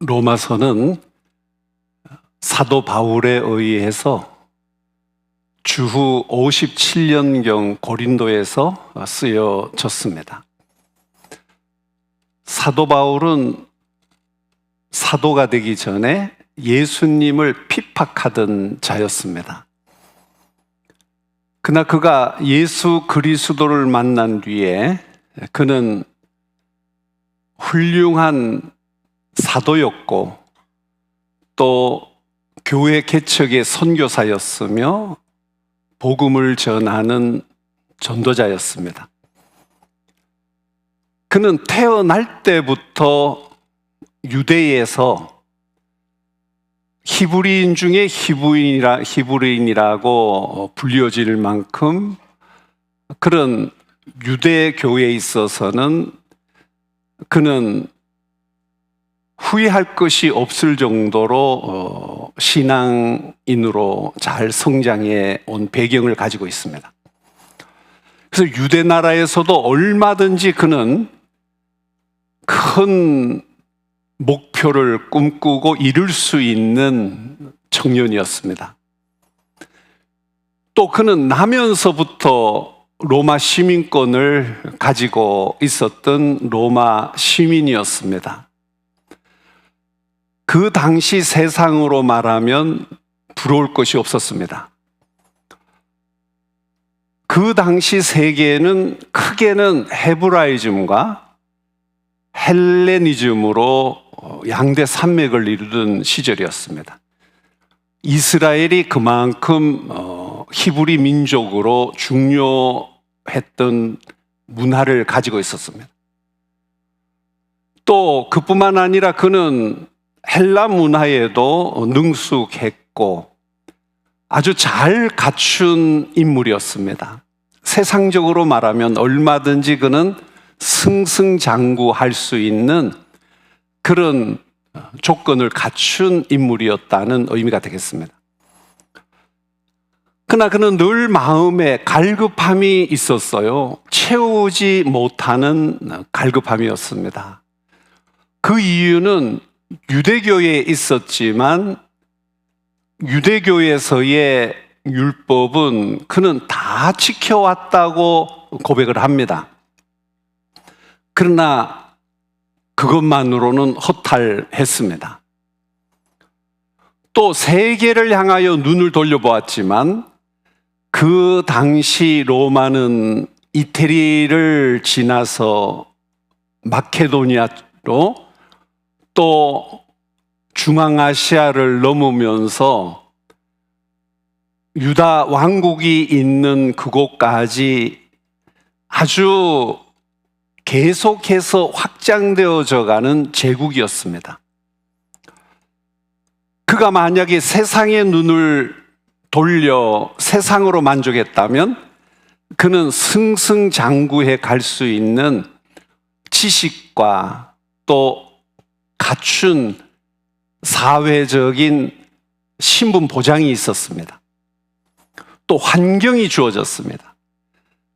로마서는 사도 바울에 의해서 주후 57년경 고린도에서 쓰여졌습니다. 사도 바울은 사도가 되기 전에 예수님을 핍박하던 자였습니다. 그러나 그가 예수 그리스도를 만난 뒤에 그는 훌륭한 사도였고 또 교회 개척의 선교사였으며 복음을 전하는 전도자였습니다. 그는 태어날 때부터 유대에서 히브리인 중에 히브리인이라고 불려질 만큼 그런 유대 교회에 있어서는 그는 후회할 것이 없을 정도로 신앙인으로 잘 성장해 온 배경을 가지고 있습니다. 그래서 유대 나라에서도 얼마든지 그는 큰 목표를 꿈꾸고 이룰 수 있는 청년이었습니다. 또 그는 나면서부터 로마 시민권을 가지고 있었던 로마 시민이었습니다. 그 당시 세상으로 말하면 부러울 것이 없었습니다. 그 당시 세계는 크게는 헤브라이즘과 헬레니즘으로 양대 산맥을 이루던 시절이었습니다. 이스라엘이 그만큼 히브리 민족으로 중요했던 문화를 가지고 있었습니다. 또 그뿐만 아니라 그는 헬라 문화에도 능숙했고 아주 잘 갖춘 인물이었습니다. 세상적으로 말하면 얼마든지 그는 승승장구할 수 있는 그런 조건을 갖춘 인물이었다는 의미가 되겠습니다. 그러나 그는 늘 마음에 갈급함이 있었어요. 채우지 못하는 갈급함이었습니다. 그 이유는 유대교에 있었지만 유대교에서의 율법은 그는 다 지켜왔다고 고백을 합니다. 그러나 그것만으로는 허탈했습니다. 또 세계를 향하여 눈을 돌려보았지만 그 당시 로마는 이태리를 지나서 마케도니아로 또 중앙아시아를 넘으면서 유다 왕국이 있는 그곳까지 아주 계속해서 확장되어져 가는 제국이었습니다. 그가 만약에 세상의 눈을 돌려 세상으로 만족했다면 그는 승승장구해 갈 수 있는 지식과 또 갖춘 사회적인 신분 보장이 있었습니다. 또 환경이 주어졌습니다.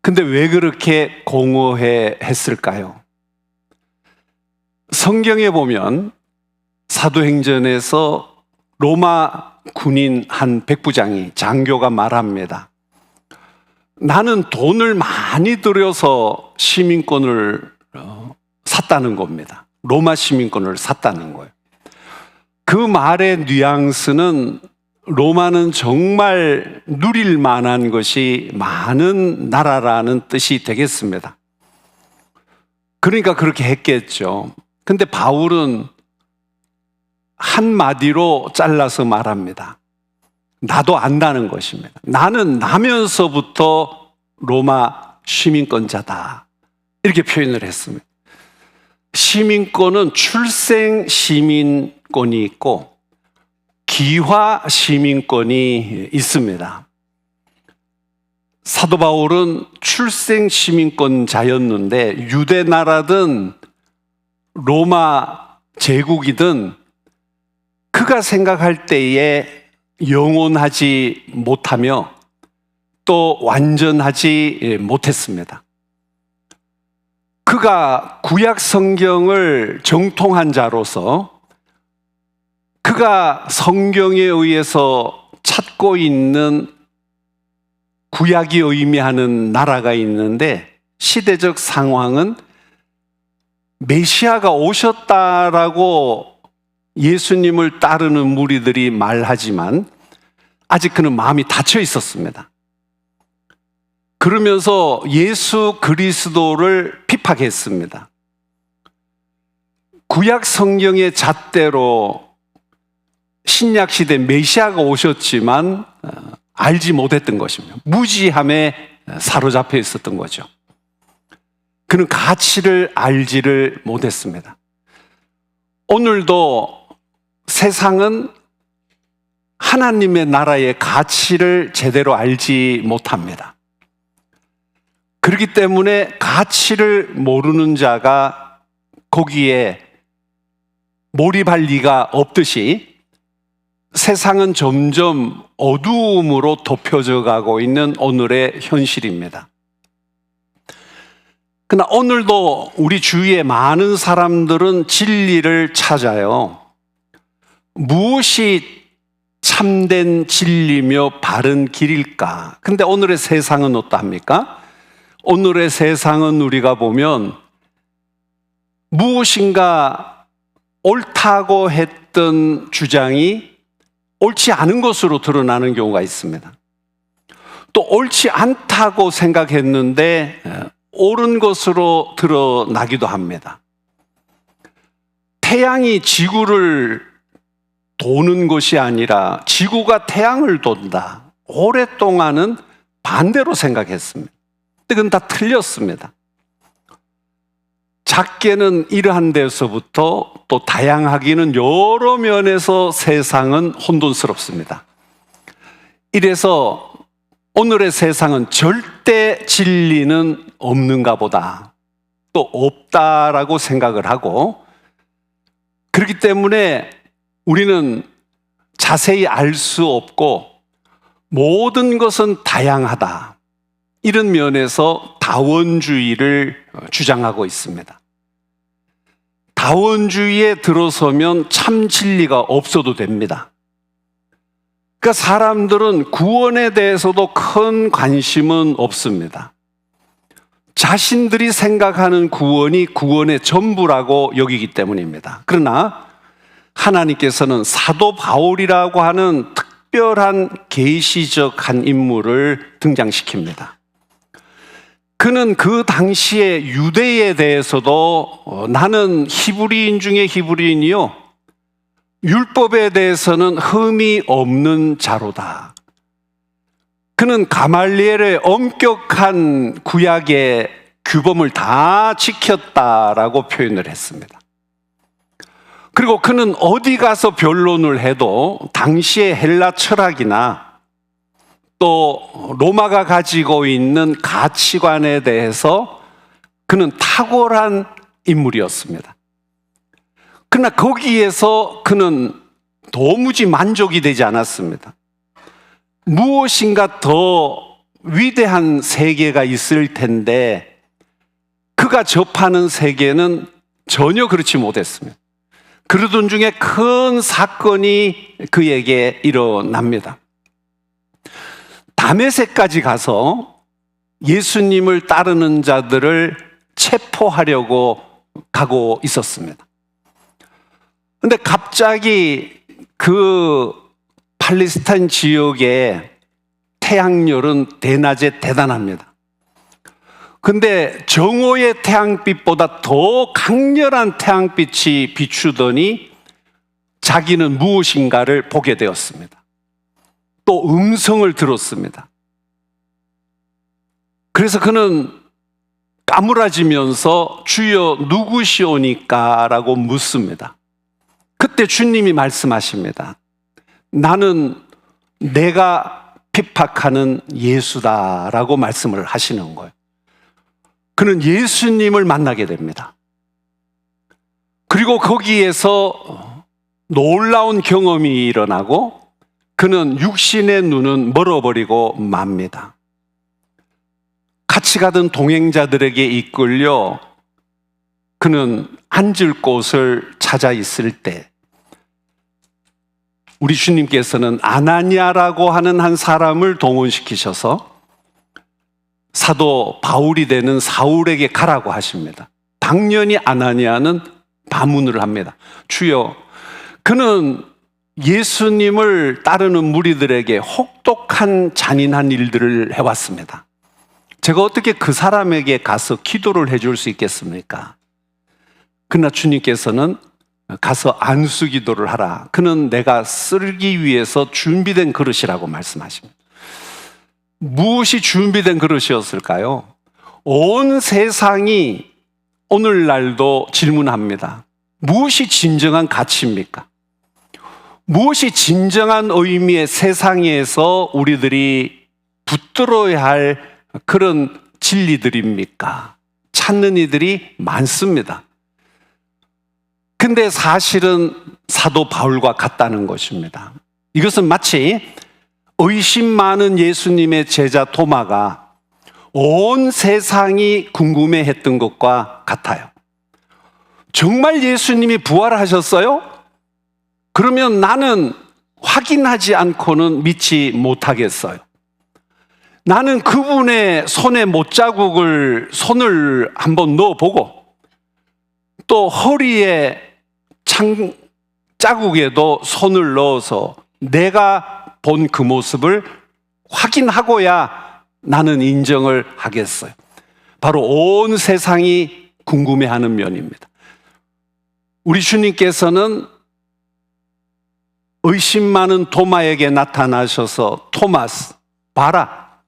근데 왜 그렇게 공허해 했을까요? 성경에 보면 사도행전에서 로마 군인 한 백부장이 장교가 말합니다. 나는 돈을 많이 들여서 시민권을 샀다는 겁니다. 로마 시민권을 샀다는 거예요. 그 말의 뉘앙스는 로마는 정말 누릴 만한 것이 많은 나라라는 뜻이 되겠습니다. 그러니까 그렇게 했겠죠. 근데 바울은 한마디로 잘라서 말합니다. 나도 안다는 것입니다. 나는 나면서부터 로마 시민권자다. 이렇게 표현을 했습니다. 시민권은 출생 시민권이 있고 기화 시민권이 있습니다. 사도 바울은 출생 시민권자였는데 유대 나라든 로마 제국이든 그가 생각할 때에 영원하지 못하며 또 완전하지 못했습니다. 그가 구약 성경을 정통한 자로서 그가 성경에 의해서 찾고 있는 구약이 의미하는 나라가 있는데, 시대적 상황은 메시아가 오셨다라고 예수님을 따르는 무리들이 말하지만 아직 그는 마음이 닫혀 있었습니다. 그러면서 예수 그리스도를 핍박했습니다. 구약 성경의 잣대로 신약 시대 메시아가 오셨지만 알지 못했던 것입니다. 무지함에 사로잡혀 있었던 거죠. 그는 가치를 알지를 못했습니다. 오늘도 세상은 하나님의 나라의 가치를 제대로 알지 못합니다. 그렇기 때문에 가치를 모르는 자가 거기에 몰입할 리가 없듯이 세상은 점점 어두움으로 덮여져 가고 있는 오늘의 현실입니다. 그러나 오늘도 우리 주위에 많은 사람들은 진리를 찾아요. 무엇이 참된 진리며 바른 길일까? 근데 오늘의 세상은 어떠합니까? 오늘의 세상은 우리가 보면 무엇인가 옳다고 했던 주장이 옳지 않은 것으로 드러나는 경우가 있습니다. 또 옳지 않다고 생각했는데 옳은 것으로 드러나기도 합니다. 태양이 지구를 도는 것이 아니라 지구가 태양을 돈다. 오랫동안은 반대로 생각했습니다. 근데 그건 다 틀렸습니다. 작게는 이러한 데서부터 또 다양하기는 여러 면에서 세상은 혼돈스럽습니다. 이래서 오늘의 세상은 절대 진리는 없는가 보다, 또 없다라고 생각을 하고, 그렇기 때문에 우리는 자세히 알 수 없고 모든 것은 다양하다, 이런 면에서 다원주의를 주장하고 있습니다. 다원주의에 들어서면 참 진리가 없어도 됩니다. 그러니까 사람들은 구원에 대해서도 큰 관심은 없습니다. 자신들이 생각하는 구원이 구원의 전부라고 여기기 때문입니다. 그러나 하나님께서는 사도 바울이라고 하는 특별한 계시적 한 인물을 등장시킵니다. 그는 그 당시의 유대에 대해서도 나는 히브리인 중에 히브리인이요, 율법에 대해서는 흠이 없는 자로다. 그는 가말리엘의 엄격한 구약의 규범을 다 지켰다라고 표현을 했습니다. 그리고 그는 어디 가서 변론을 해도 당시의 헬라 철학이나 또 로마가 가지고 있는 가치관에 대해서 그는 탁월한 인물이었습니다. 그러나 거기에서 그는 도무지 만족이 되지 않았습니다. 무엇인가 더 위대한 세계가 있을 텐데 그가 접하는 세계는 전혀 그렇지 못했습니다. 그러던 중에 큰 사건이 그에게 일어납니다. 다메섹까지 가서 예수님을 따르는 자들을 체포하려고 가고 있었습니다. 그런데 갑자기 그 팔레스타인 지역의 태양열은 대낮에 대단합니다. 근데 정오의 태양빛보다 더 강렬한 태양빛이 비추더니 자기는 무엇인가를 보게 되었습니다. 또 음성을 들었습니다. 그래서 그는 까무라지면서 주여 누구시오니까? 라고 묻습니다. 그때 주님이 말씀하십니다. 나는 내가 핍박하는 예수다 라고 말씀을 하시는 거예요. 그는 예수님을 만나게 됩니다. 그리고 거기에서 놀라운 경험이 일어나고 그는 육신의 눈은 멀어버리고 맙니다. 같이 가던 동행자들에게 이끌려 그는 앉을 곳을 찾아 있을 때 우리 주님께서는 아나니아라고 하는 한 사람을 동원시키셔서 사도 바울이 되는 사울에게 가라고 하십니다. 당연히 아나니아는 반문을 합니다. 주여, 그는 예수님을 따르는 무리들에게 혹독한 잔인한 일들을 해왔습니다. 제가 어떻게 그 사람에게 가서 기도를 해줄 수 있겠습니까? 그러나 주님께서는 가서 안수 기도를 하라. 그는 내가 쓰기 위해서 준비된 그릇이라고 말씀하십니다. 무엇이 준비된 그릇이었을까요? 온 세상이 오늘날도 질문합니다. 무엇이 진정한 가치입니까? 무엇이 진정한 의미의 세상에서 우리들이 붙들어야 할 그런 진리들입니까? 찾는 이들이 많습니다. 근데 사실은 사도 바울과 같다는 것입니다. 이것은 마치 의심 많은 예수님의 제자 토마가 온 세상이 궁금해했던 것과 같아요. 정말 예수님이 부활하셨어요? 그러면 나는 확인하지 않고는 믿지 못하겠어요. 나는 그분의 손에 못자국을 손을 한번 넣어보고 또 허리에 자국에도 손을 넣어서 내가 본 그 모습을 확인하고야 나는 인정을 하겠어요. 바로 온 세상이 궁금해하는 면입니다. 우리 주님께서는 의심 많은 토마에게 나타나셔서 토마스, 봐라.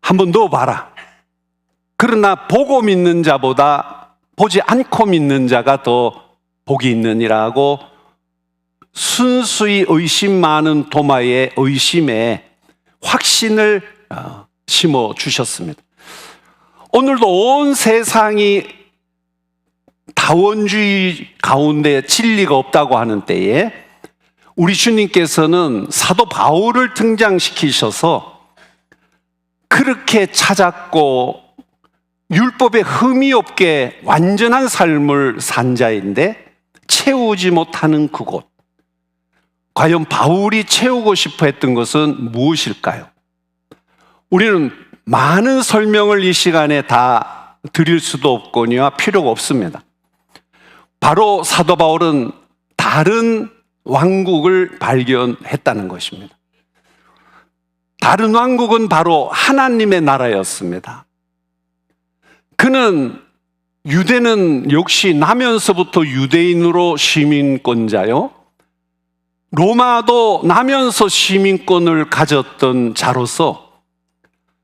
한번 넣어봐라. 그러나 보고 믿는 자보다 보지 않고 믿는 자가 더 복이 있느니라고 순수히 의심 많은 토마의 의심에 확신을 심어 주셨습니다. 오늘도 온 세상이 다원주의 가운데 진리가 없다고 하는 때에 우리 주님께서는 사도 바울을 등장시키셔서 그렇게 찾았고 율법에 흠이 없게 완전한 삶을 산 자인데 채우지 못하는 그곳, 과연 바울이 채우고 싶어 했던 것은 무엇일까요? 우리는 많은 설명을 이 시간에 다 드릴 수도 없거니와 필요가 없습니다. 바로 사도 바울은 다른 왕국을 발견했다는 것입니다. 다른 왕국은 바로 하나님의 나라였습니다. 그는 유대는 역시 나면서부터 유대인으로 시민권자요, 로마도 나면서 시민권을 가졌던 자로서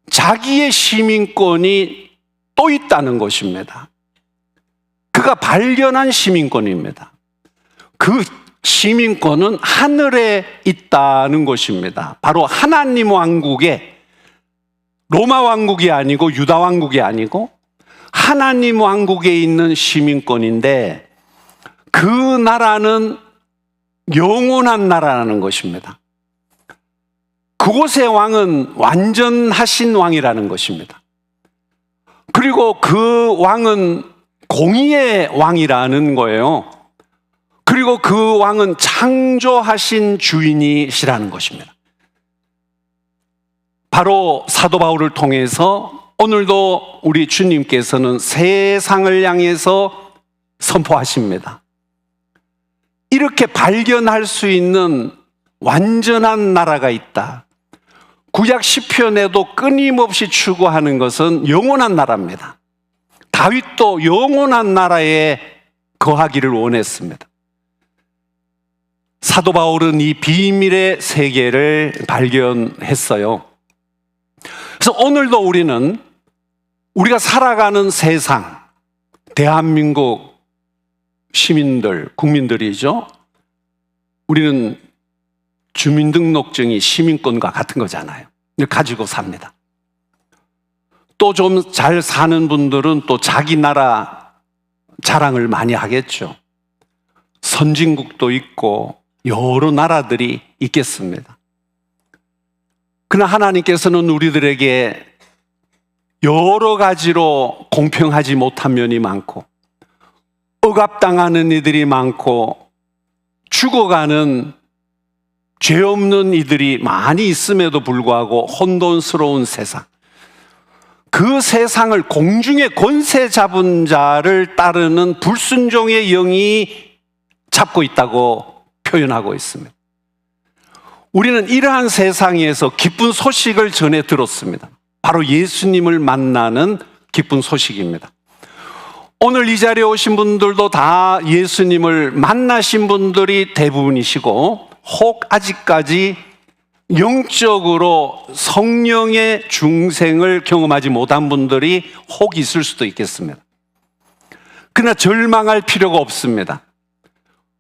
자기의 시민권이 또 있다는 것입니다. 그가 발견한 시민권입니다. 그 시민권은 하늘에 있다는 것입니다. 바로 하나님 왕국에, 로마 왕국이 아니고 유다 왕국이 아니고 하나님 왕국에 있는 시민권인데, 그 나라는 영원한 나라라는 것입니다. 그곳의 왕은 완전하신 왕이라는 것입니다. 그리고 그 왕은 공의의 왕이라는 거예요. 그리고 그 왕은 창조하신 주인이시라는 것입니다. 바로 사도 바울을 통해서 오늘도 우리 주님께서는 세상을 향해서 선포하십니다. 이렇게 발견할 수 있는 완전한 나라가 있다. 구약 시편에도 끊임없이 추구하는 것은 영원한 나라입니다. 다윗도 영원한 나라에 거하기를 원했습니다. 사도 바울은 이 비밀의 세계를 발견했어요. 그래서 오늘도 우리는 우리가 살아가는 세상, 대한민국 시민들, 국민들이죠. 우리는 주민등록증이 시민권과 같은 거잖아요. 가지고 삽니다. 또 좀 잘 사는 분들은 또 자기 나라 자랑을 많이 하겠죠. 선진국도 있고 여러 나라들이 있겠습니다. 그러나 하나님께서는 우리들에게 여러 가지로 공평하지 못한 면이 많고 억압당하는 이들이 많고 죽어가는 죄 없는 이들이 많이 있음에도 불구하고 혼돈스러운 세상, 그 세상을 공중의 권세 잡은 자를 따르는 불순종의 영이 잡고 있다고 표현하고 있습니다. 우리는 이러한 세상에서 기쁜 소식을 전해 들었습니다. 바로 예수님을 만나는 기쁜 소식입니다. 오늘 이 자리에 오신 분들도 다 예수님을 만나신 분들이 대부분이시고, 혹 아직까지 영적으로 성령의 중생을 경험하지 못한 분들이 혹 있을 수도 있겠습니다. 그러나 절망할 필요가 없습니다.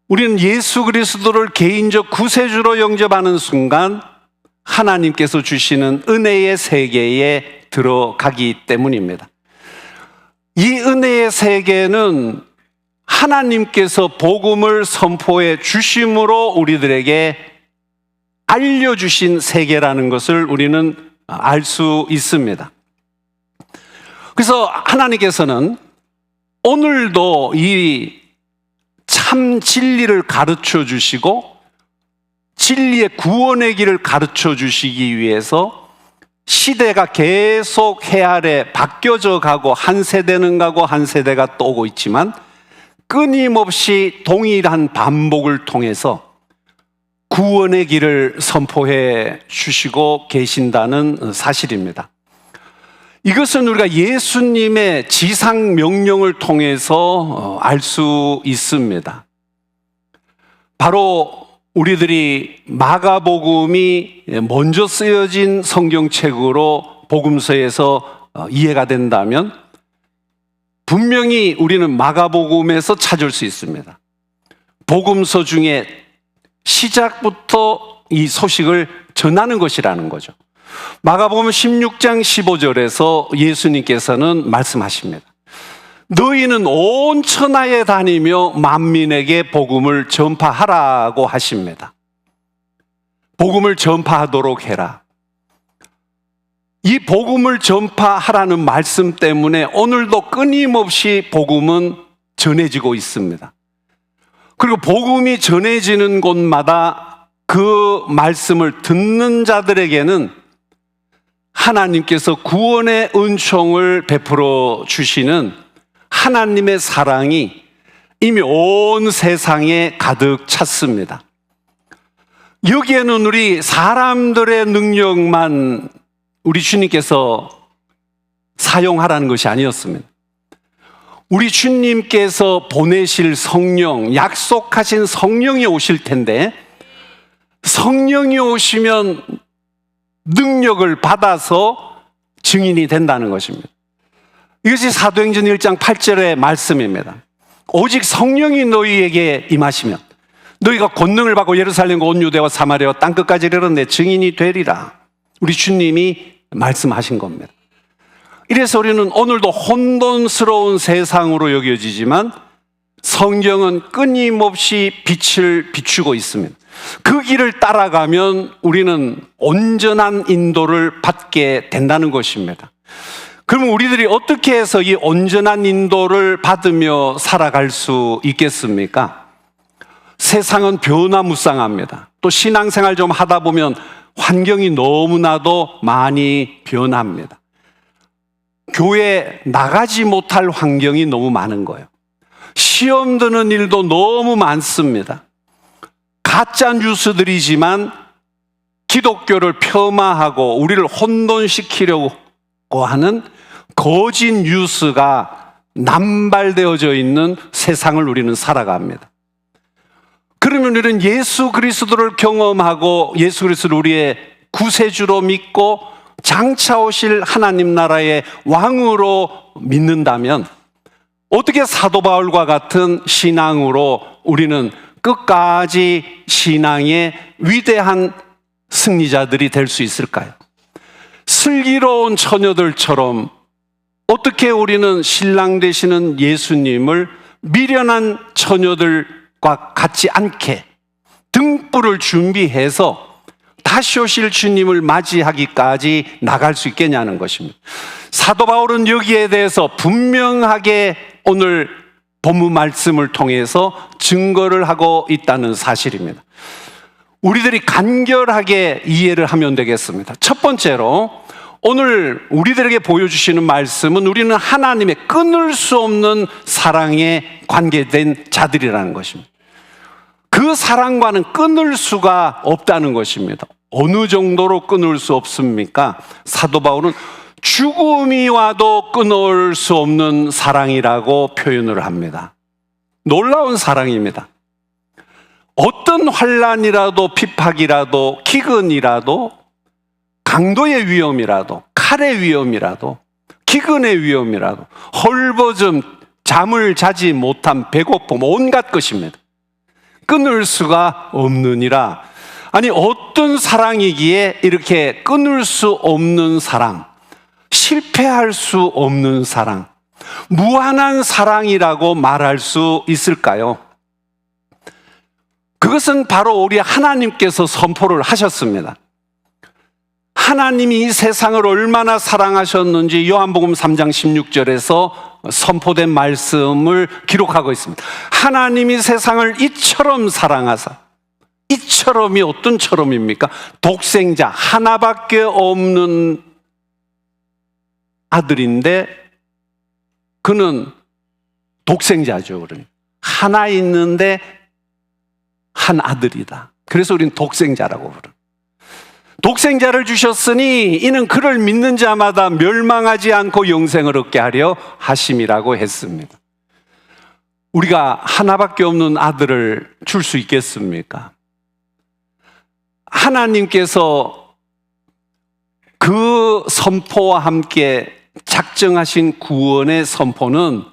우리는 예수 그리스도를 개인적 구세주로 영접하는 순간 하나님께서 주시는 은혜의 세계에 들어가기 때문입니다. 이 은혜의 세계는 하나님께서 복음을 선포해 주심으로 우리들에게 알려주신 세계라는 것을 우리는 알 수 있습니다. 그래서 하나님께서는 오늘도 이 참 진리를 가르쳐 주시고 진리의 구원의 길을 가르쳐 주시기 위해서 시대가 계속 해 아래 바뀌어져 가고 한 세대는 가고 한 세대가 또 오고 있지만 끊임없이 동일한 반복을 통해서 구원의 길을 선포해 주시고 계신다는 사실입니다. 이것은 우리가 예수님의 지상 명령을 통해서 알 수 있습니다. 바로 우리들이 마가복음이 먼저 쓰여진 성경책으로 복음서에서 이해가 된다면 분명히 우리는 마가복음에서 찾을 수 있습니다. 복음서 중에 시작부터 이 소식을 전하는 것이라는 거죠. 마가복음 16장 15절에서 예수님께서는 말씀하십니다. 너희는 온 천하에 다니며 만민에게 복음을 전파하라고 하십니다. 복음을 전파하도록 해라. 이 복음을 전파하라는 말씀 때문에 오늘도 끊임없이 복음은 전해지고 있습니다. 그리고 복음이 전해지는 곳마다 그 말씀을 듣는 자들에게는 하나님께서 구원의 은총을 베풀어 주시는 하나님의 사랑이 이미 온 세상에 가득 찼습니다. 여기에는 우리 사람들의 능력만 우리 주님께서 사용하라는 것이 아니었습니다. 우리 주님께서 보내실 성령, 약속하신 성령이 오실 텐데 성령이 오시면 능력을 받아서 증인이 된다는 것입니다. 이것이 사도행전 1장 8절의 말씀입니다. 오직 성령이 너희에게 임하시면 너희가 권능을 받고 예루살렘과 온 유대와 사마리아와 땅끝까지 이르러 내 증인이 되리라. 우리 주님이 말씀하신 겁니다. 이래서 우리는 오늘도 혼돈스러운 세상으로 여겨지지만 성경은 끊임없이 빛을 비추고 있습니다. 그 길을 따라가면 우리는 온전한 인도를 받게 된다는 것입니다. 그러면 우리들이 어떻게 해서 이 온전한 인도를 받으며 살아갈 수 있겠습니까? 세상은 변화무쌍합니다. 또 신앙생활 좀 하다 보면 환경이 너무나도 많이 변합니다. 교회 나가지 못할 환경이 너무 많은 거예요. 시험 드는 일도 너무 많습니다. 가짜 뉴스들이지만 기독교를 폄하하고 우리를 혼돈시키려고 하는 거짓 뉴스가 남발되어져 있는 세상을 우리는 살아갑니다. 그러면 우리는 예수 그리스도를 경험하고 예수 그리스도를 우리의 구세주로 믿고 장차 오실 하나님 나라의 왕으로 믿는다면 어떻게 사도 바울과 같은 신앙으로 우리는 끝까지 신앙의 위대한 승리자들이 될 수 있을까요? 슬기로운 처녀들처럼 어떻게 우리는 신랑 되시는 예수님을 미련한 처녀들과 같지 않게 등불을 준비해서 다시 오실 주님을 맞이하기까지 나갈 수 있겠냐는 것입니다. 사도 바울은 여기에 대해서 분명하게 오늘 본문 말씀을 통해서 증거를 하고 있다는 사실입니다. 우리들이 간결하게 이해를 하면 되겠습니다. 첫 번째로 오늘 우리들에게 보여주시는 말씀은 우리는 하나님의 끊을 수 없는 사랑에 관계된 자들이라는 것입니다. 그 사랑과는 끊을 수가 없다는 것입니다. 어느 정도로 끊을 수 없습니까? 사도 바울은 죽음이 와도 끊을 수 없는 사랑이라고 표현을 합니다. 놀라운 사랑입니다. 어떤 환난이라도 핍박이라도 기근이라도 강도의 위험이라도 칼의 위험이라도 기근의 위험이라도 헐벗음 잠을 자지 못한 배고픔 온갖 것입니다. 끊을 수가 없느니라. 아니 어떤 사랑이기에 이렇게 끊을 수 없는 사랑, 실패할 수 없는 사랑, 무한한 사랑이라고 말할 수 있을까요? 그것은 바로 우리 하나님께서 선포를 하셨습니다. 하나님이 이 세상을 얼마나 사랑하셨는지 요한복음 3장 16절에서 선포된 말씀을 기록하고 있습니다. 하나님이 세상을 이처럼 사랑하사, 이처럼이 어떤 처럼입니까? 독생자 하나밖에 없는 아들인데 그는 독생자죠. 그러니까 하나 있는데 한 아들이다. 그래서 우리는 독생자라고 부릅니다. 독생자를 주셨으니 이는 그를 믿는 자마다 멸망하지 않고 영생을 얻게 하려 하심이라고 했습니다. 우리가 하나밖에 없는 아들을 줄 수 있겠습니까? 하나님께서 그 선포와 함께 작정하신 구원의 선포는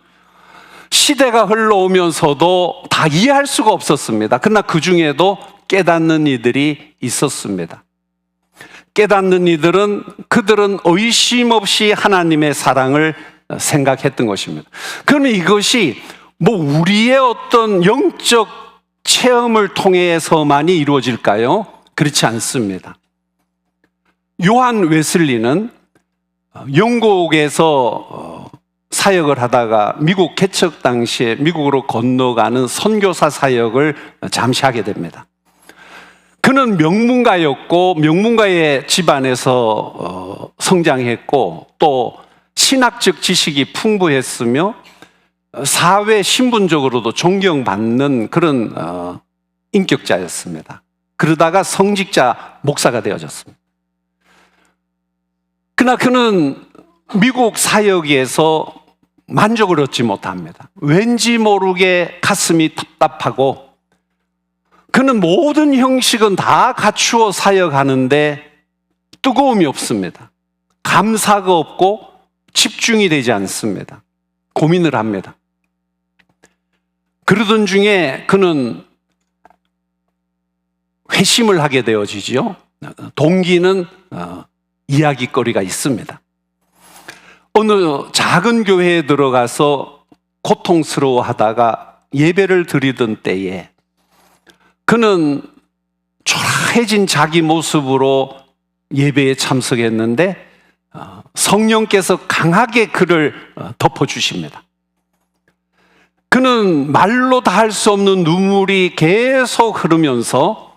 시대가 흘러오면서도 다 이해할 수가 없었습니다. 그러나 그 중에도 깨닫는 이들이 있었습니다. 깨닫는 이들은 그들은 의심 없이 하나님의 사랑을 생각했던 것입니다. 그러면 이것이 뭐 우리의 어떤 영적 체험을 통해서만이 이루어질까요? 그렇지 않습니다. 요한 웨슬리는 영국에서 사역을 하다가 미국 개척 당시에 미국으로 건너가는 선교사 사역을 잠시 하게 됩니다. 그는 명문가였고 명문가의 집안에서 성장했고 또 신학적 지식이 풍부했으며 사회 신분적으로도 존경받는 그런 인격자였습니다. 그러다가 성직자 목사가 되어졌습니다. 그러나 그는 미국 사역에서 만족을 얻지 못합니다. 왠지 모르게 가슴이 답답하고 그는 모든 형식은 다 갖추어 사역하는데 뜨거움이 없습니다. 감사가 없고 집중이 되지 않습니다. 고민을 합니다. 그러던 중에 그는 회심을 하게 되어지죠. 동기는 이야기거리가 있습니다. 어느 작은 교회에 들어가서 고통스러워하다가 예배를 드리던 때에 그는 초라해진 자기 모습으로 예배에 참석했는데 성령께서 강하게 그를 덮어주십니다. 그는 말로 다 할 수 없는 눈물이 계속 흐르면서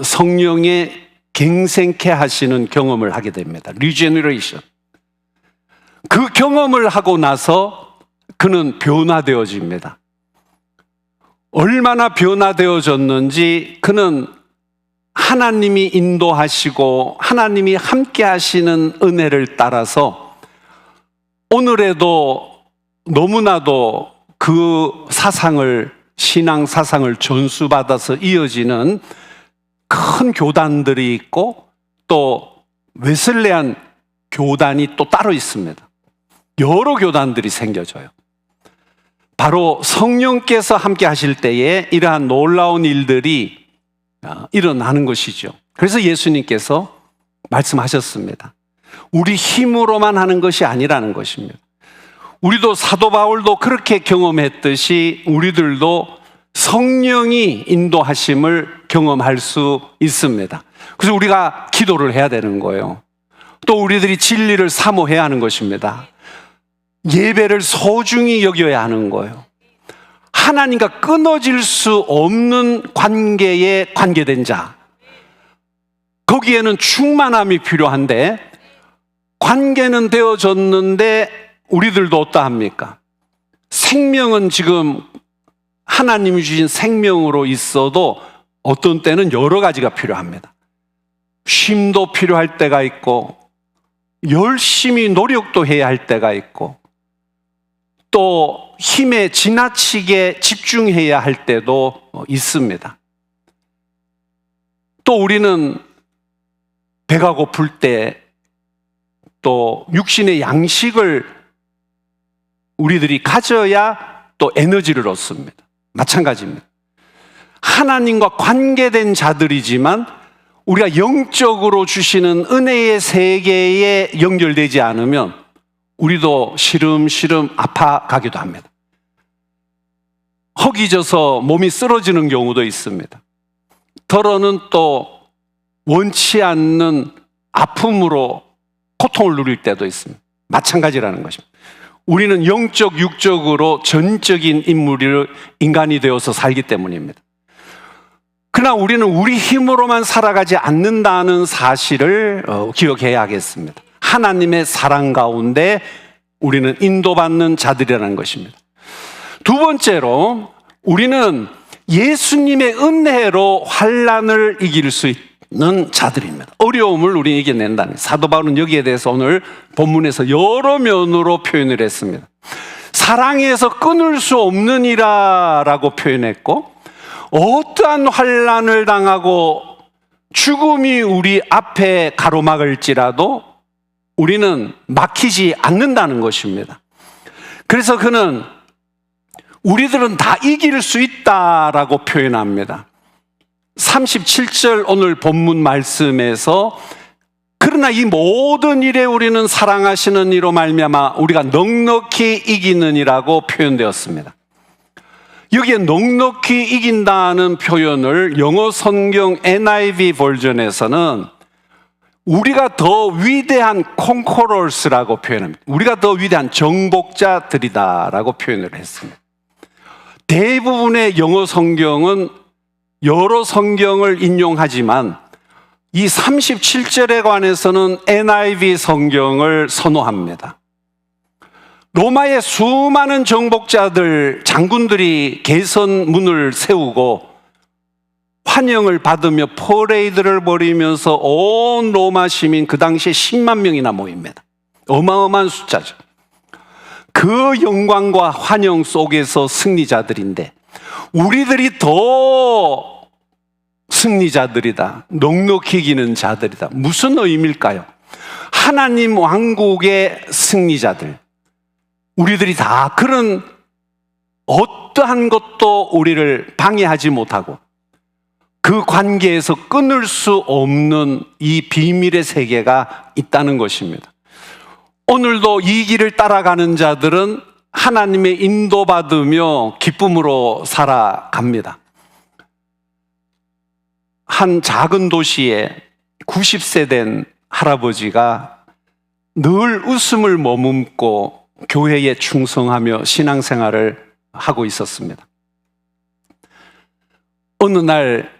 성령의 갱생케 하시는 경험을 하게 됩니다. 리제너레이션. 그 경험을 하고 나서 그는 변화되어집니다. 얼마나 변화되어졌는지 그는 하나님이 인도하시고 하나님이 함께 하시는 은혜를 따라서 오늘에도 너무나도 그 사상을, 신앙 사상을 전수받아서 이어지는 큰 교단들이 있고 또 웨슬레안 교단이 또 따로 있습니다. 여러 교단들이 생겨져요. 바로 성령께서 함께 하실 때에 이러한 놀라운 일들이 일어나는 것이죠. 그래서 예수님께서 말씀하셨습니다. 우리 힘으로만 하는 것이 아니라는 것입니다. 우리도 사도 바울도 그렇게 경험했듯이 우리들도 성령이 인도하심을 경험할 수 있습니다. 그래서 우리가 기도를 해야 되는 거예요. 또 우리들이 진리를 사모해야 하는 것입니다. 예배를 소중히 여겨야 하는 거예요. 하나님과 끊어질 수 없는 관계에 관계된 자, 거기에는 충만함이 필요한데, 관계는 되어졌는데 우리들도 어떠합니까? 생명은 지금 하나님이 주신 생명으로 있어도 어떤 때는 여러 가지가 필요합니다. 쉼도 필요할 때가 있고, 열심히 노력도 해야 할 때가 있고, 또 힘에 지나치게 집중해야 할 때도 있습니다. 또 우리는 배가 고플 때, 또 육신의 양식을 우리들이 가져야 또 에너지를 얻습니다. 마찬가지입니다. 하나님과 관계된 자들이지만 우리가 영적으로 주시는 은혜의 세계에 연결되지 않으면 우리도 시름시름 아파가기도 합니다. 허기져서 몸이 쓰러지는 경우도 있습니다. 더러는 또 원치 않는 아픔으로 고통을 누릴 때도 있습니다. 마찬가지라는 것입니다. 우리는 영적, 육적으로 전적인 인간이 되어서 살기 때문입니다. 그러나 우리는 우리 힘으로만 살아가지 않는다는 사실을 기억해야 하겠습니다. 하나님의 사랑 가운데 우리는 인도받는 자들이라는 것입니다. 두 번째로, 우리는 예수님의 은혜로 환난을 이길 수 있는 자들입니다. 어려움을 우리 이겨낸다는, 사도 바울은 여기에 대해서 오늘 본문에서 여러 면으로 표현을 했습니다. 사랑에서 끊을 수 없느니라 라고 표현했고, 어떠한 환난을 당하고 죽음이 우리 앞에 가로막을지라도 우리는 막히지 않는다는 것입니다. 그래서 그는 우리들은 다 이길 수 있다라고 표현합니다. 37절 오늘 본문 말씀에서, 그러나 이 모든 일에 우리는 사랑하시는 이로 말미암아 우리가 넉넉히 이기느니라고 표현되었습니다. 여기에 넉넉히 이긴다는 표현을 영어 성경 NIV 버전에서는 우리가 더 위대한 conquerors라고 표현합니다. 우리가 더 위대한 정복자들이다라고 표현을 했습니다. 대부분의 영어 성경은 여러 성경을 인용하지만 이 37절에 관해서는 NIV 성경을 선호합니다. 로마의 수많은 정복자들, 장군들이 개선문을 세우고 환영을 받으며 퍼레이드를 벌이면서 온 로마 시민, 그 당시에 10만 명이나 모입니다. 어마어마한 숫자죠. 그 영광과 환영 속에서 승리자들인데, 우리들이 더 승리자들이다, 넉넉히 이기는 자들이다. 무슨 의미일까요? 하나님 왕국의 승리자들, 우리들이 다 그런 어떠한 것도 우리를 방해하지 못하고 그 관계에서 끊을 수 없는 이 비밀의 세계가 있다는 것입니다. 오늘도 이 길을 따라가는 자들은 하나님의 인도받으며 기쁨으로 살아갑니다. 한 작은 도시에 90세 된 할아버지가 늘 웃음을 머금고 교회에 충성하며 신앙생활을 하고 있었습니다. 어느 날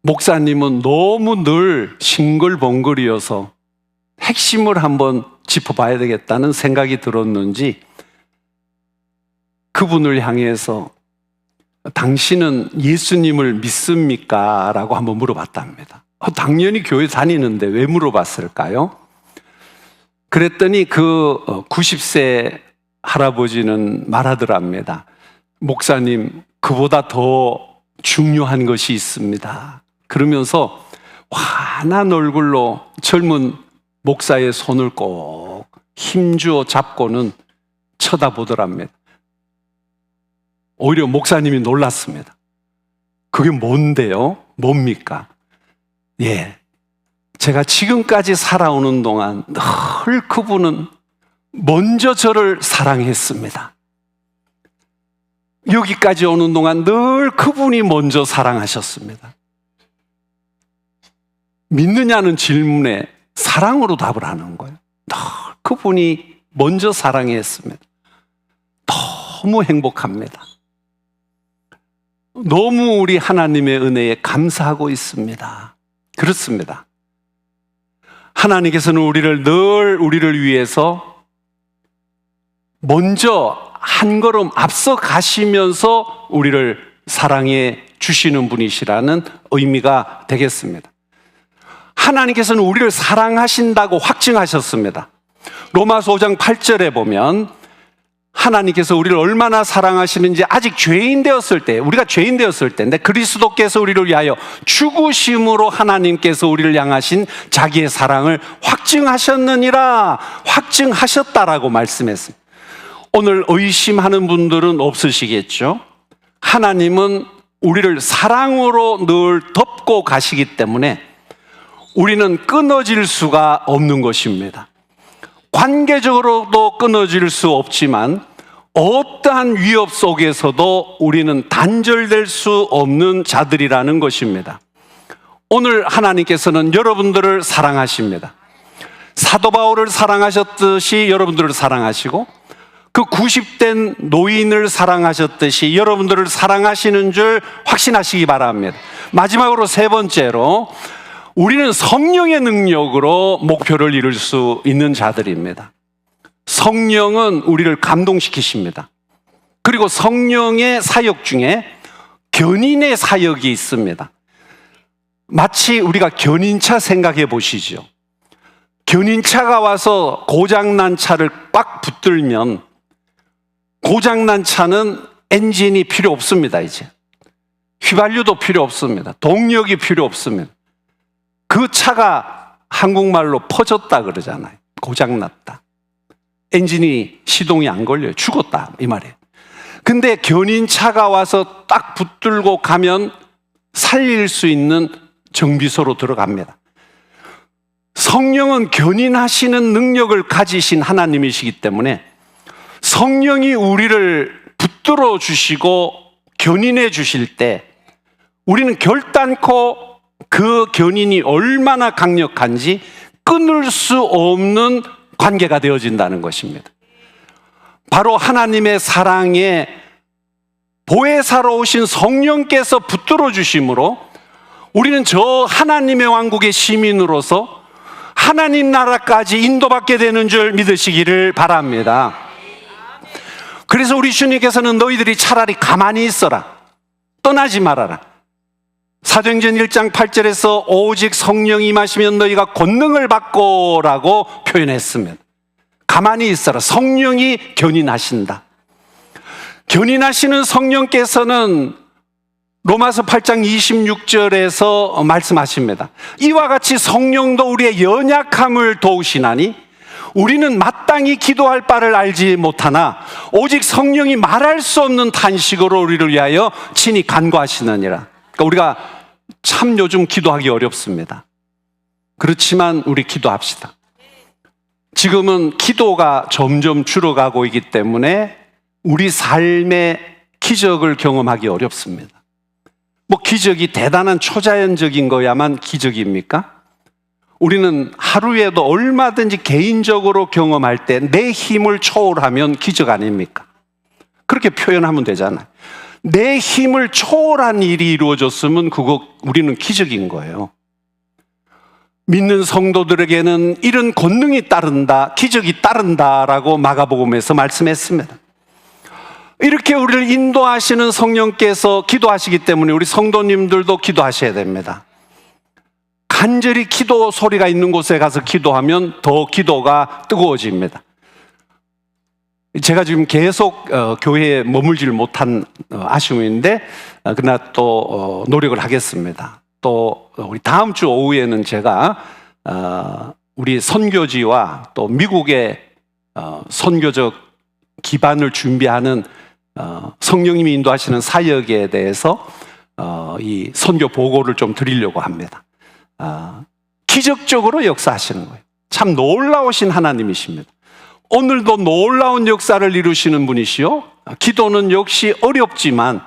목사님은 너무 늘 싱글벙글이어서 핵심을 한번 짚어봐야 되겠다는 생각이 들었는지 그분을 향해서 당신은 예수님을 믿습니까? 라고 한번 물어봤답니다. 당연히 교회 다니는데 왜 물어봤을까요? 그랬더니 그 90세 할아버지는 말하더랍니다. 목사님, 그보다 더 중요한 것이 있습니다. 그러면서 환한 얼굴로 젊은 목사의 손을 꼭 힘주어 잡고는 쳐다보더랍니다. 오히려 목사님이 놀랐습니다. 그게 뭔데요? 뭡니까? 예, 제가 지금까지 살아오는 동안 늘 그분은 먼저 저를 사랑했습니다. 여기까지 오는 동안 늘 그분이 먼저 사랑하셨습니다. 믿느냐는 질문에 사랑으로 답을 하는 거예요. 늘 그분이 먼저 사랑했습니다. 너무 행복합니다. 너무 우리 하나님의 은혜에 감사하고 있습니다. 그렇습니다. 하나님께서는 우리를 위해서 먼저 한 걸음 앞서 가시면서 우리를 사랑해 주시는 분이시라는 의미가 되겠습니다. 하나님께서는 우리를 사랑하신다고 확증하셨습니다. 로마서 5장 8절에 보면 하나님께서 우리를 얼마나 사랑하시는지 아직 죄인 되었을 때, 우리가 죄인 되었을 때인데 그리스도께서 우리를 위하여 죽으심으로 하나님께서 우리를 향하신 자기의 사랑을 확증하셨느니라, 확증하셨다라고 말씀했습니다. 오늘 의심하는 분들은 없으시겠죠? 하나님은 우리를 사랑으로 늘 덮고 가시기 때문에 우리는 끊어질 수가 없는 것입니다. 관계적으로도 끊어질 수 없지만 어떠한 위협 속에서도 우리는 단절될 수 없는 자들이라는 것입니다. 오늘 하나님께서는 여러분들을 사랑하십니다. 사도 바울을 사랑하셨듯이 여러분들을 사랑하시고 그 90된 노인을 사랑하셨듯이 여러분들을 사랑하시는 줄 확신하시기 바랍니다. 마지막으로 세 번째로 우리는 성령의 능력으로 목표를 이룰 수 있는 자들입니다. 성령은 우리를 감동시키십니다. 그리고 성령의 사역 중에 견인의 사역이 있습니다. 마치 우리가 견인차 생각해 보시죠. 견인차가 와서 고장난 차를 꽉 붙들면 고장난 차는 엔진이 필요 없습니다. 이제 휘발유도 필요 없습니다. 동력이 필요 없습니다. 그 차가 한국말로 퍼졌다 그러잖아요. 고장났다. 엔진이 시동이 안 걸려요. 죽었다 이 말이에요. 근데 견인차가 와서 딱 붙들고 가면 살릴 수 있는 정비소로 들어갑니다. 성령은 견인하시는 능력을 가지신 하나님이시기 때문에 성령이 우리를 붙들어 주시고 견인해 주실 때 우리는 결단코 그 견인이 얼마나 강력한지 끊을 수 없는 관계가 되어진다는 것입니다. 바로 하나님의 사랑에 보혜사로 오신 성령께서 붙들어 주심으로 우리는 저 하나님의 왕국의 시민으로서 하나님 나라까지 인도받게 되는 줄 믿으시기를 바랍니다. 그래서 우리 주님께서는 너희들이 차라리 가만히 있어라, 떠나지 말아라. 사도행전 1장 8절에서 오직 성령이 임하시면 너희가 권능을 받고라고 표현했습니다. 가만히 있어라. 성령이 견인하신다. 견인하시는 성령께서는 로마서 8장 26절에서 말씀하십니다. 이와 같이 성령도 우리의 연약함을 도우시나니 우리는 마땅히 기도할 바를 알지 못하나 오직 성령이 말할 수 없는 탄식으로 우리를 위하여 친히 간구하시느니라. 그러니까 우리가 참 요즘 기도하기 어렵습니다. 그렇지만 우리 기도합시다. 지금은 기도가 점점 줄어가고 있기 때문에 우리 삶의 기적을 경험하기 어렵습니다. 뭐 기적이 대단한 초자연적인 거야만 기적입니까? 우리는 하루에도 얼마든지 개인적으로 경험할 때 내 힘을 초월하면 기적 아닙니까? 그렇게 표현하면 되잖아요. 내 힘을 초월한 일이 이루어졌으면 그거 우리는 기적인 거예요. 믿는 성도들에게는 이런 권능이 따른다, 기적이 따른다라고 마가복음에서 말씀했습니다. 이렇게 우리를 인도하시는 성령께서 기도하시기 때문에 우리 성도님들도 기도하셔야 됩니다. 간절히 기도 소리가 있는 곳에 가서 기도하면 더 기도가 뜨거워집니다. 제가 지금 계속 교회에 머물질 못한 아쉬움인데 그러나 또 노력을 하겠습니다. 또 우리 다음 주 오후에는 제가 우리 선교지와 또 미국의 선교적 기반을 준비하는 성령님이 인도하시는 사역에 대해서 이 선교 보고를 좀 드리려고 합니다. 기적적으로 역사하시는 거예요. 참 놀라우신 하나님이십니다. 오늘도 놀라운 역사를 이루시는 분이시요, 기도는 역시 어렵지만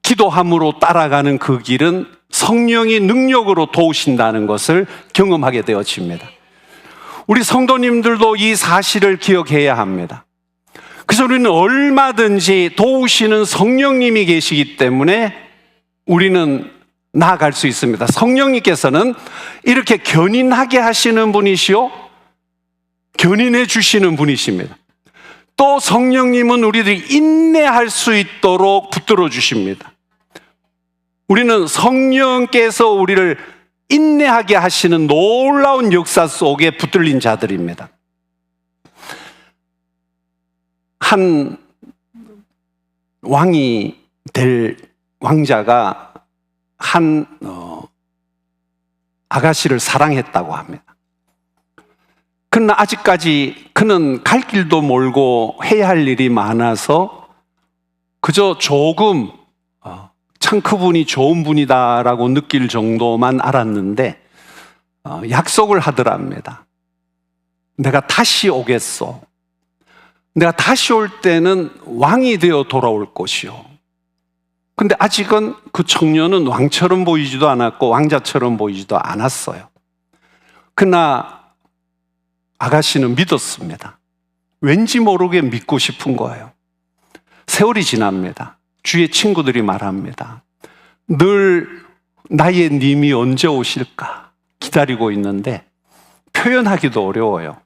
기도함으로 따라가는 그 길은 성령이 능력으로 도우신다는 것을 경험하게 되어집니다. 우리 성도님들도 이 사실을 기억해야 합니다. 그래서 우리는 얼마든지 도우시는 성령님이 계시기 때문에 우리는 나아갈 수 있습니다. 성령님께서는 이렇게 견인하게 하시는 분이시요, 견인해 주시는 분이십니다. 또 성령님은 우리들이 인내할 수 있도록 붙들어 주십니다. 우리는 성령께서 우리를 인내하게 하시는 놀라운 역사 속에 붙들린 자들입니다. 한 왕이 될 왕자가 한 아가씨를 사랑했다고 합니다. 그러나 아직까지 그는 갈 길도 멀고 해야 할 일이 많아서 그저 조금 참 그분이 좋은 분이다라고 느낄 정도만 알았는데 약속을 하더랍니다. 내가 다시 오겠소. 내가 다시 올 때는 왕이 되어 돌아올 것이요. 근데 아직은 그 청년은 왕처럼 보이지도 않았고 왕자처럼 보이지도 않았어요. 그러나 아가씨는 믿었습니다. 왠지 모르게 믿고 싶은 거예요. 세월이 지납니다. 주위의 친구들이 말합니다. 늘 나의 님이 언제 오실까 기다리고 있는데 표현하기도 어려워요.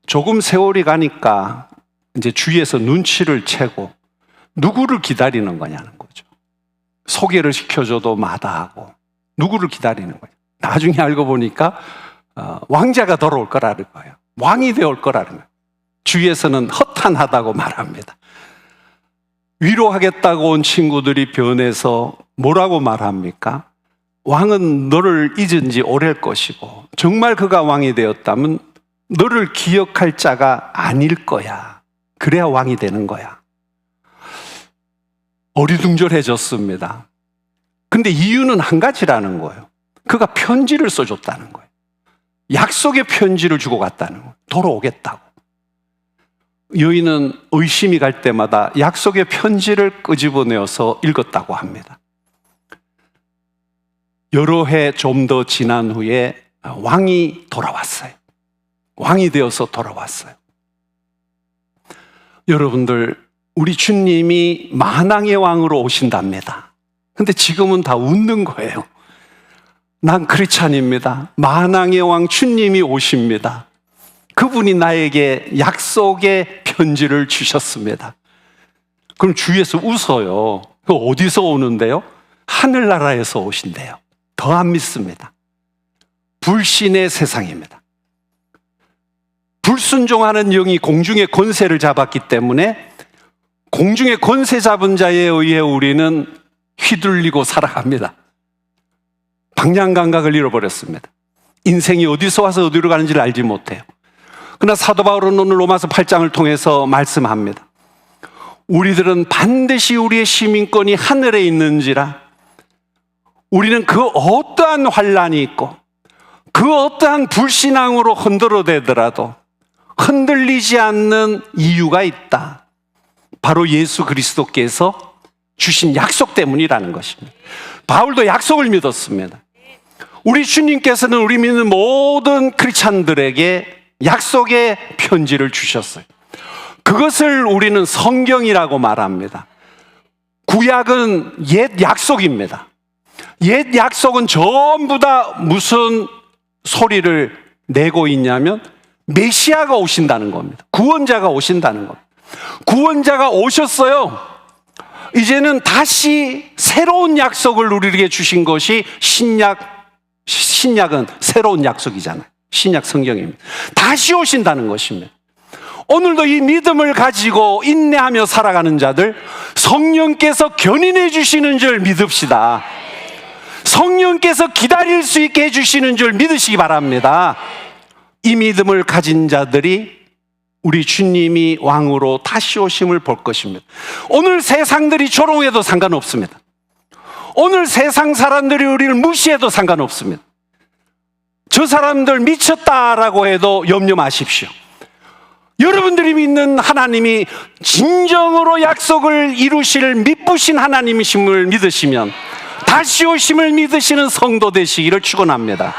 조금 세월이 가니까 이제 주위에서 눈치를 채고 누구를 기다리는 거냐는 거죠. 소개를 시켜줘도 마다하고 누구를 기다리는 거예요. 나중에 알고 보니까 왕자가 돌아올 거라는 거예요. 왕이 되올 거라는 거예요. 주위에서는 허탄하다고 말합니다. 위로하겠다고 온 친구들이 변해서 뭐라고 말합니까? 왕은 너를 잊은 지 오래일 것이고 정말 그가 왕이 되었다면 너를 기억할 자가 아닐 거야. 그래야 왕이 되는 거야. 어리둥절해졌습니다. 근데 이유는 한 가지라는 거예요. 그가 편지를 써줬다는 거예요. 약속의 편지를 주고 갔다는 거예요. 돌아오겠다고. 여인은 의심이 갈 때마다 약속의 편지를 끄집어내어서 읽었다고 합니다. 여러 해 좀 더 지난 후에 왕이 돌아왔어요. 왕이 되어서 돌아왔어요. 여러분들, 우리 주님이 만왕의 왕으로 오신답니다. 근데 지금은 다 웃는 거예요. 난 크리스찬입니다. 만왕의 왕 주님이 오십니다. 그분이 나에게 약속의 편지를 주셨습니다. 그럼 주위에서 웃어요. 어디서 오는데요? 하늘나라에서 오신대요. 더 안 믿습니다. 불신의 세상입니다. 불순종하는 영이 공중의 권세를 잡았기 때문에 공중의 권세 잡은 자에 의해 우리는 휘둘리고 살아갑니다. 방향 감각을 잃어버렸습니다. 인생이 어디서 와서 어디로 가는지를 알지 못해요. 그러나 사도 바울은 오늘 로마서 8장을 통해서 말씀합니다. 우리들은 반드시 우리의 시민권이 하늘에 있는지라 우리는 그 어떠한 환난이 있고 그 어떠한 불신앙으로 흔들어대더라도 흔들리지 않는 이유가 있다. 바로 예수 그리스도께서 주신 약속 때문이라는 것입니다. 바울도 약속을 믿었습니다. 우리 주님께서는 우리 믿는 모든 크리스찬들에게 약속의 편지를 주셨어요. 그것을 우리는 성경이라고 말합니다. 구약은 옛 약속입니다. 옛 약속은 전부 다 무슨 소리를 내고 있냐면 메시아가 오신다는 겁니다. 구원자가 오신다는 겁니다. 구원자가 오셨어요. 이제는 다시 새로운 약속을 우리에게 주신 것이 신약은 새로운 약속이잖아요. 신약 성경입니다. 다시 오신다는 것입니다. 오늘도 이 믿음을 가지고 인내하며 살아가는 자들, 성령께서 견인해 주시는 줄 믿읍시다. 성령께서 기다릴 수 있게 해주시는 줄 믿으시기 바랍니다. 이 믿음을 가진 자들이 우리 주님이 왕으로 다시 오심을 볼 것입니다. 오늘 세상들이 조롱해도 상관없습니다. 오늘 세상 사람들이 우리를 무시해도 상관없습니다. 저 사람들 미쳤다라고 해도 염려 마십시오. 여러분들이 믿는 하나님이 진정으로 약속을 이루실 미쁘신 하나님이심을 믿으시면 다시 오심을 믿으시는 성도 되시기를 축원합니다.